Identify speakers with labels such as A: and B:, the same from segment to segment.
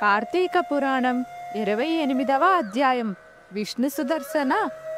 A: కార్తీక పురాణం 28వ అధ్యాయం. విష్ణు సుదర్శన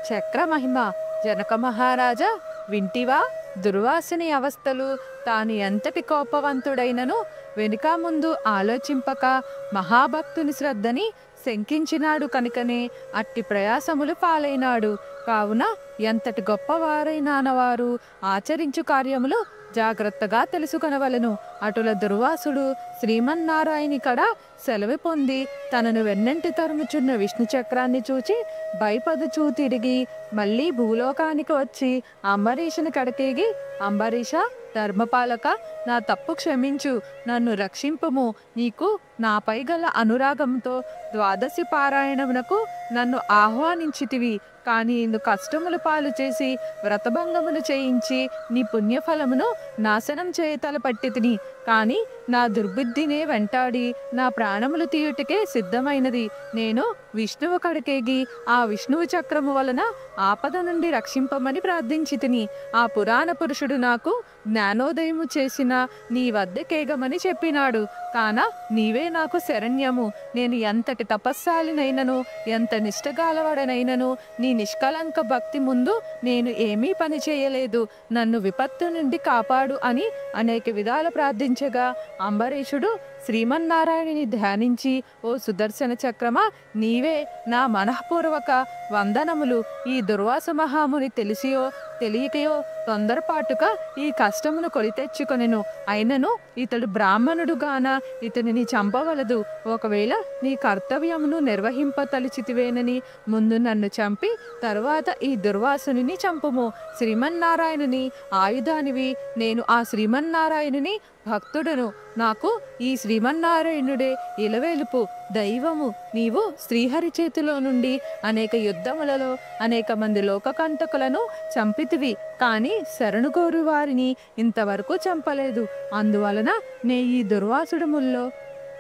A: చక్ర మహిమ. జనక మహారాజా, వింటివా? దుర్వాసుని అవస్థలు. తాను ఎంతటి కోపవంతుడైనను వెనుక ముందు ఆలోచింపక మహాభక్తుని శ్రద్ధని శంకించినాడు కనుకనే అట్టి ప్రయాసములు పాలైనాడు. కావున ఎంతటి గొప్పవారైనానవారు ఆచరించు కార్యములు జాగ్రత్తగా తెలుసుకొనవలను. అటుల దుర్వాసుడు శ్రీమన్నారాయణి కడ సెలవు పొంది తనను వెన్నంటి తరుముచున్న విష్ణు చక్రాన్ని చూచి భయపదుచూ తిరిగి మళ్ళీ భూలోకానికి వచ్చి అంబరీషుని కడకేగి, అంబరీష, ధర్మపాలక, నా తప్పు క్షమించు, నన్ను రక్షింపుము. నీకు నాపై గల అనురాగంతో ద్వాదశి పారాయణమునకు నన్ను ఆహ్వానించితివి. కానీ ఇందు కష్టములు పాలు చేసి వ్రతభంగములు చేయించి నీ పుణ్యఫలమును నాశనం చేయ తలపట్టితిని. కానీ నా దుర్బుద్ధినే వెంటాడి నా ప్రాణములు తీయుటకే సిద్ధమైనది. నేను విష్ణువు కడకేగి ఆ విష్ణువు చక్రము వలన ఆపద నుండి రక్షింపమని ప్రార్థించితిని. ఆ పురాణ పురుషుడు నాకు జ్ఞానోదయము చేసిన నీ వద్దకేగమని చెప్పినాడు. కాన నీవే నాకు శరణ్యము. నేను ఎంతటి తపస్సాలినైనను ఎంత నిష్టగాలవాడనైనను నీ నిష్కలంక భక్తి ముందు నేను ఏమీ పని చేయలేదు. నన్ను విపత్తు నుండి కాపాడు అని అనేక విధాల ప్రార్థించగా అంబరీషుడు శ్రీమన్నారాయణుని ధ్యానించి, ఓ సుదర్శన చక్రమా, నీవే నా మనఃపూర్వక వందనములు. ఈ దుర్వాస మహాముని తెలిసియో తెలియకయో తొందరపాటుగా ఈ కష్టమును కొని తెచ్చుకొనెను. అయినను ఇతడు బ్రాహ్మణుడు గాన ఇతనిని చంపవలదు. ఒకవేళ నీ కర్తవ్యమును నిర్వహింపతలిచితివేనని ముందు నన్ను చంపి తరువాత ఈ దుర్వాసుని చంపుము. శ్రీమన్నారాయణుని ఆయుధానివి. నేను ఆ శ్రీమన్నారాయణుని భక్తుడను. నాకు ఈ శ్రీమన్నారాయణుడే ఇలవేలుపు దైవము. నీవు శ్రీహరి చేతిలో నుండి అనేక యుద్ధములలో అనేక మంది లోకకంటకులను చంపితివి. కానీ శరణుగోరు వారిని ఇంతవరకు చంపలేదు. అందువలన నే ఈ దుర్వాసుడముల్లో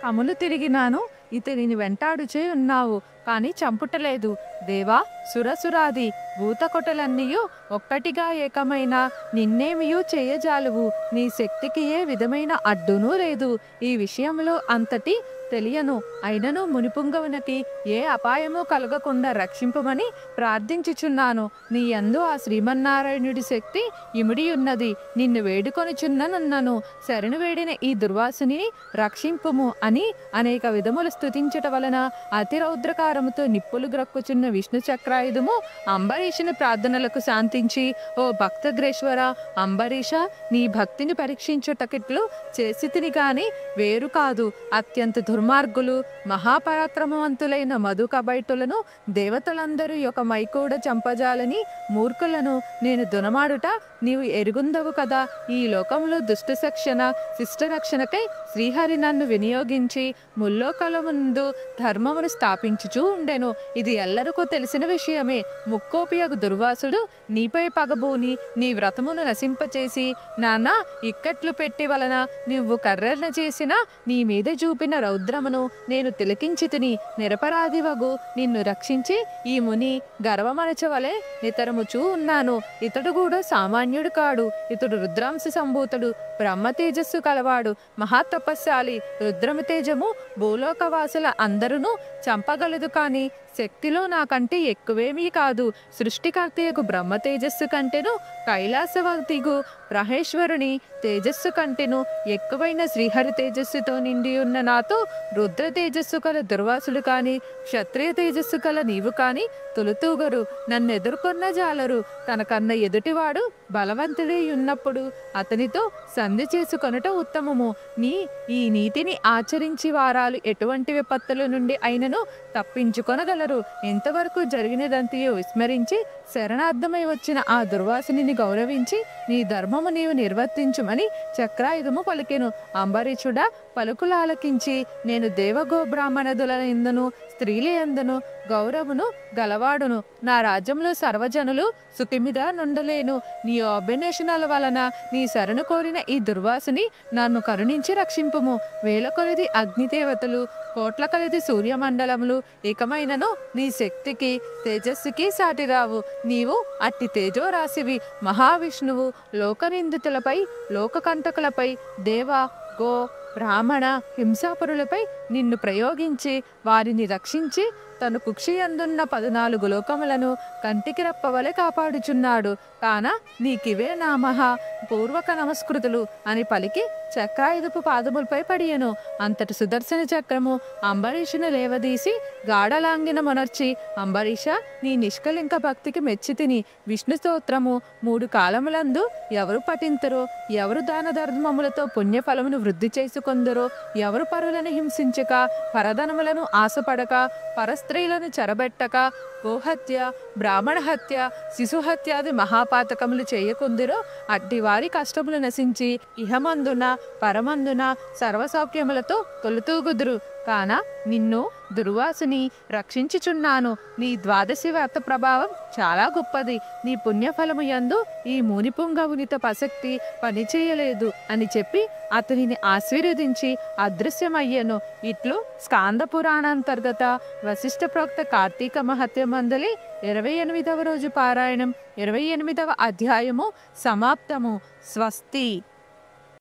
A: కములు తిరిగినాను. ఇతనిని వెంటాడుచే ఉన్నావు, కానీ చంపుటలేదు. దేవా, సురసురాది భూతకొటలన్నీయు ఒక్కటిగా ఏకమైన నిన్నేమియూ చేయజాలువు. నీ శక్తికి ఏ విధమైన అడ్డునూ లేదు. ఈ విషయంలో అంతటి తెలియను. అయినను మునిపుంగవునకి ఏ అపాయమూ కలగకుండా రక్షింపమని ప్రార్థించుచున్నాను. నీ యందు ఆ శ్రీమన్నారాయణుడి శక్తి ఇమిడి ఉన్నది. నిన్ను వేడుకొనిచున్ననన్నను. శరణు వేడిన ఈ దుర్వాసుని రక్షింపుము అని అనేక విధములు స్తుతించట వలన అతి రౌద్రకారముతో నిప్పులు గ్రక్కుచున్న విష్ణు చక్రాయుధము అంబరీషుని ప్రార్థనలకు శాంతించి, ఓ భక్తగ్రేశ్వర అంబరీష, నీ భక్తిని పరీక్షించుటకిట్లు చేసితిని గాని వేరు కాదు. అత్యంత దుర్మార్గులు మహాపరాక్రమవంతులైన మధు కబైటులను దేవతలందరూ ఒక మైకూడ చంపజాలని మూర్ఖులను నేను దునమాడుట నీవు ఎరుగుందవు కదా. ఈ లోకంలో దుష్ట శిక్షణ శిష్ట రక్షణకై శ్రీహరి నన్ను వినియోగించి ముల్లోకల ముందు ధర్మమును స్థాపించుచూ ఉండెను. ఇది ఎల్లరికూ తెలిసిన విషయమే. ముక్కోపియగు దుర్వాసుడు నీపై పగబూని నీ వ్రతమును నశింపచేసి నానా ఇక్కట్లు పెట్టి వలన నువ్వు కర్రన చేసిన నీ మీద చూపిన రౌద్రమును నేను తిలకించితిని. నిరపరాధివగు నిన్ను రక్షించి ఈ ముని గర్వమనచవలే నితరముచూ ఉన్నాను. ఇతడు కూడా సామాన్యుడు కాడు. ఇతడు రుద్రాంశ సంభూతుడు, బ్రహ్మ తేజస్సు కలవాడు, మహాతపస్శాలి. రుద్రము తేజము భూలోకవాసుల అందరూ చంపగలదు. కానీ శక్తిలో నాకంటే ఎక్కువేమీ కాదు. సృష్టికర్తయకు బ్రహ్మ తేజస్సు కంటేను కైలాసవతిగు మహేశ్వరుని తేజస్సు కంటేను ఎక్కువైన శ్రీహరి తేజస్సుతో నిండి ఉన్న నాతో రుద్ర తేజస్సు కల దుర్వాసుడు కానీ క్షత్రియ తేజస్సు కల నీవు కానీ తొలుతూగరు. నన్ను ఎదుర్కొన్న జాలరు. తనకన్నా ఎదుటివాడు బలవంతుడై ఉన్నప్పుడు అతనితో సంధి చేసుకొనుట ఉత్తమము. ఈ నీతిని ఆచరించి వారాలు ఎటువంటి విపత్తుల నుండి అయినను తప్పించుకొనగలరు. ఇంతవరకు జరిగినదంతయు విస్మరించి శరణార్థమై వచ్చిన ఆ దుర్వాసుని గౌరవించి నీ ధర్మము నీవు నిర్వర్తించుమని చక్రాయుధము పలికెను. అంబరీషుడా, పలుకులాలకించి నేను దేవగో బ్రాహ్మణదుల ఎందును స్త్రీల ఎందును గౌరవమును గలవాడును. నా రాజ్యంలో సర్వజనులు సుఖిమిద నుండలేను. నీ అభినేషణల వలన నీ శరణు కోరిన ఈ దుర్వాసుని నన్ను కరుణించి రక్షింపుము. వేల కొలది అగ్నిదేవతలు, కోట్ల కొలది సూర్యమండలములు ఏకమైనను నీ శక్తికి తేజస్సుకి సాటిరావు. నీవు అట్టి తేజోరాశివి. మహావిష్ణువు లోకనిందితులపై లోకకంటకులపై దేవ గో బ్రాహ్మణ హింసాపరులపై నిన్ను ప్రయోగించి వారిని రక్షించి తను కుక్షి అందున్న 14 లోకములను కంటికి రెప్పవలె కాపాడుచున్నాడు. కాన నీకివే నా మహా పూర్వక నమస్కృతులు అని పలికి చక్రాయుధపు పాదములపై పడియను. అంతటి సుదర్శన చక్రము అంబరీషుని లేవదీసి గాఢలాంగిన మొనర్చి, అంబరీష, నీ నిష్కలింక భక్తికి మెచ్చి తిని విష్ణు స్తోత్రము 3 కాలములందు ఎవరు పఠింతురో, ఎవరు దాన ధర్మములతో పుణ్యఫలమును వృద్ధి చేసుకొందరో, ఎవరు పరులను హింసించక, పరధనములను ఆశపడక, పరస్త్రీలను చెరబెట్టక, గోహత్య, బ్రాహ్మణ హత్య, శిశుహత్యాది మహాపాతకములు చేయకుందిరో అట్టివారి కష్టములు నశించి ఇహమందున పరమందున సర్వసౌఖ్యములతో తొలుతూగుదురు. కాన నిన్ను దుర్వాసుని రక్షించుచున్నాను. నీ ద్వాదశి వ్రత ప్రభావం చాలా గొప్పది. నీ పుణ్యఫలము యందు ఈ మునిపుంగవునితో ప్రసక్తి పనిచేయలేదు అని చెప్పి అతనిని ఆశీర్వదించి అదృశ్యమయ్యను. ఇట్లు స్కాంద పురాణాంతర్గత వశిష్ఠ ప్రోక్త కార్తీక మహత్య మందలి 28వ రోజు పారాయణం 28వ అధ్యాయము సమాప్తము. స్వస్తి.